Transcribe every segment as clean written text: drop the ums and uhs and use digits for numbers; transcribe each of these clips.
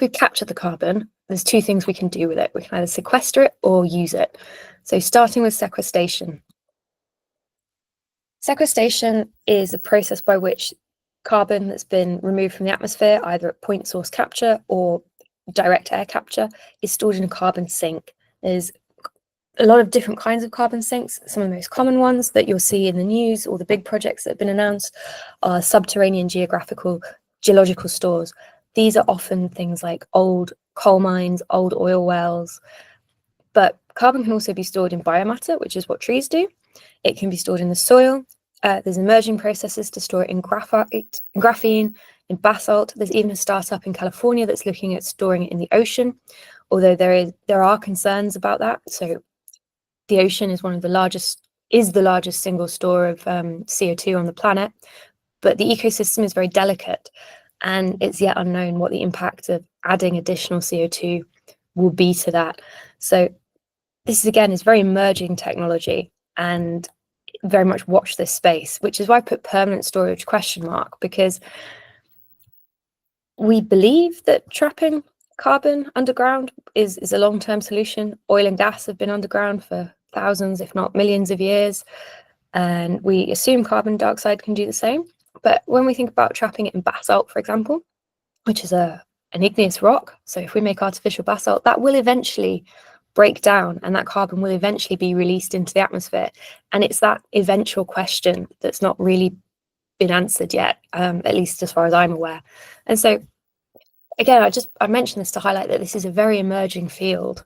we capture the carbon, there's two things we can do with it. We can either sequester it or use it. So starting with sequestration. Sequestration is a process by which carbon that's been removed from the atmosphere, either at point source capture or direct air capture, is stored in a carbon sink. There's a lot of different kinds of carbon sinks. Some of the most common ones that you'll see in the news or the big projects that have been announced are subterranean geological stores. These are often things like old coal mines, old oil wells, but carbon can also be stored in biomatter, which is what trees do. It can be stored in the soil. There's emerging processes to store it in graphite, in graphene, in basalt. There's even a startup in California that's looking at storing it in the ocean, although there are concerns about that. So the ocean is the largest single store of CO2 on the planet, but the ecosystem is very delicate, and it's yet unknown what the impact of adding additional CO2 will be to that. So this is very emerging technology, and very much watch this space, which is why I put permanent storage ? Because we believe that trapping carbon underground is a long-term solution. Oil and gas have been underground for thousands, if not millions of years, and we assume carbon dioxide can do the same. But when we think about trapping it in basalt, for example, which is an igneous rock, so if we make artificial basalt, that will eventually break down and that carbon will eventually be released into the atmosphere. And it's that eventual question that's not really been answered yet, at least as far as I'm aware. And so, again, I mentioned this to highlight that this is a very emerging field.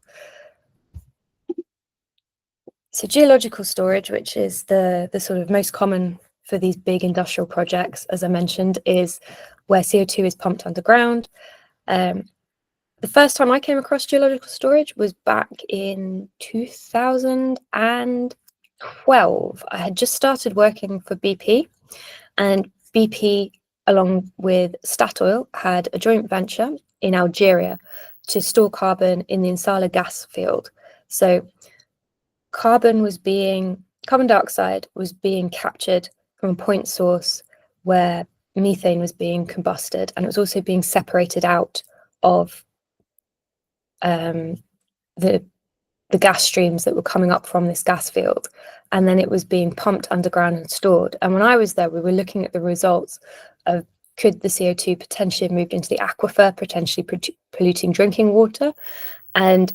So geological storage, which is the sort of most common for these big industrial projects, as I mentioned, is where CO2 is pumped underground. The first time I came across geological storage was back in 2012. I had just started working for BP, and BP, along with Statoil, had a joint venture in Algeria to store carbon in the In Salah gas field. So carbon dioxide was being captured from a point source where methane was being combusted, and it was also being separated out of the gas streams that were coming up from this gas field, and then it was being pumped underground and stored. And when I was there, we were looking at the results of could the CO2 potentially have moved into the aquifer, potentially polluting drinking water, and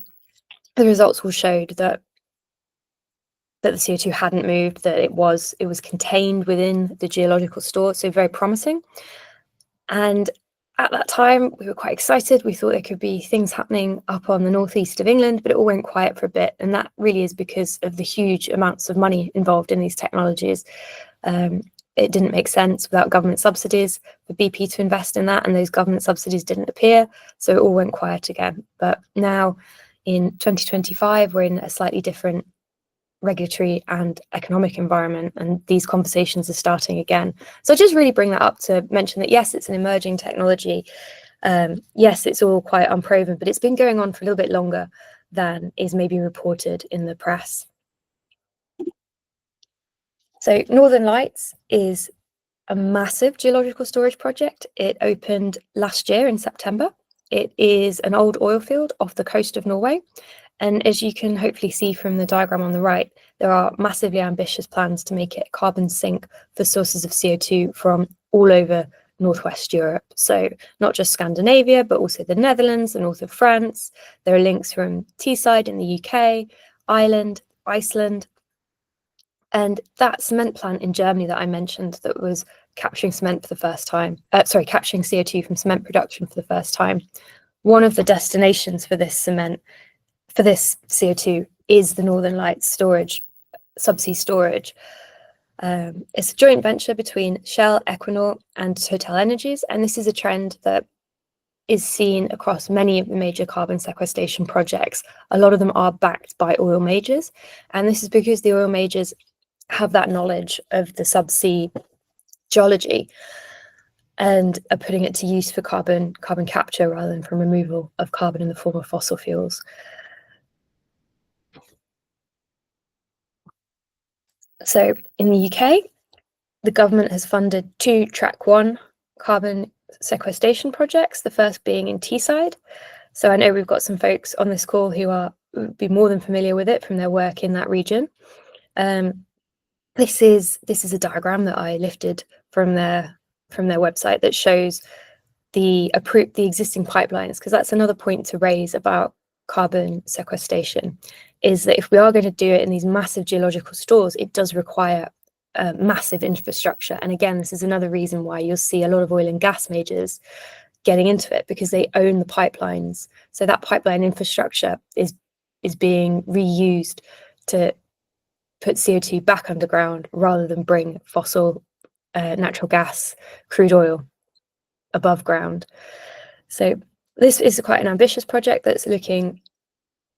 the results all showed that the CO2 hadn't moved, that it was contained within the geological store, so very promising. And at that time, we were quite excited. We thought there could be things happening up on the northeast of England, but it all went quiet for a bit. And that really is because of the huge amounts of money involved in these technologies. It didn't make sense without government subsidies for BP to invest in that, and those government subsidies didn't appear, so it all went quiet again. But now in 2025, we're in a slightly different regulatory and economic environment, and these conversations are starting again. So I just really bring that up to mention that yes, it's an emerging technology. Yes, it's all quite unproven, but it's been going on for a little bit longer than is maybe reported in the press. So Northern Lights is a massive geological storage project. It opened last year in September. It is an old oil field off the coast of Norway. And as you can hopefully see from the diagram on the right, there are massively ambitious plans to make it a carbon sink for sources of CO2 from all over Northwest Europe. So not just Scandinavia, but also the Netherlands, the north of France. There are links from Teesside in the UK, Ireland, Iceland. And that cement plant in Germany that I mentioned that was capturing cement for the first time, capturing CO2 from cement production for the first time. One of the destinations for this CO2 is the Northern Lights subsea storage. It's a joint venture between Shell, Equinor, and TotalEnergies, and this is a trend that is seen across many of the major carbon sequestration projects. A lot of them are backed by oil majors, and this is because the oil majors have that knowledge of the subsea geology and are putting it to use for carbon capture rather than for removal of carbon in the form of fossil fuels. So in the UK, the government has funded two Track 1 carbon sequestration projects, the first being in Teesside. So I know we've got some folks on this call who would be more than familiar with it from their work in that region. This is a diagram that I lifted from their website that shows the existing pipelines, because that's another point to raise about carbon sequestration, is that if we are going to do it in these massive geological stores, it does require massive infrastructure. And again, this is another reason why you'll see a lot of oil and gas majors getting into it, because they own the pipelines. So that pipeline infrastructure is being reused to put CO2 back underground rather than bring fossil natural gas, crude oil above ground. So this is quite an ambitious project that's looking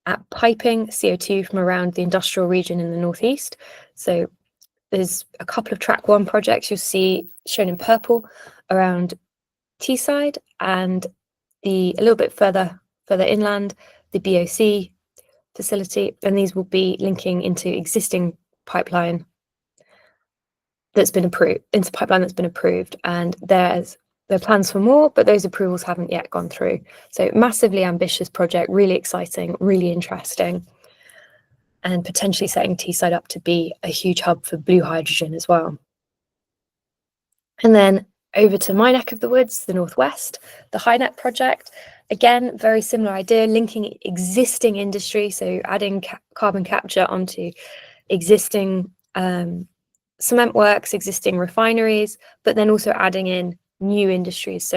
at piping CO2 from around the industrial region in the northeast. So there's a couple of track 1 projects you'll see shown in purple around Teesside, and a little bit further inland, the BOC facility, and these will be linking into existing pipeline that's been approved, and there are plans for more, but those approvals haven't yet gone through. So massively ambitious project, really exciting, really interesting, and potentially setting Teesside up to be a huge hub for blue hydrogen as well. And then over to my neck of the woods, the northwest, the HyNet project. Again, very similar idea, linking existing industry, so adding carbon capture onto existing cement works, existing refineries, but then also adding in new industries. So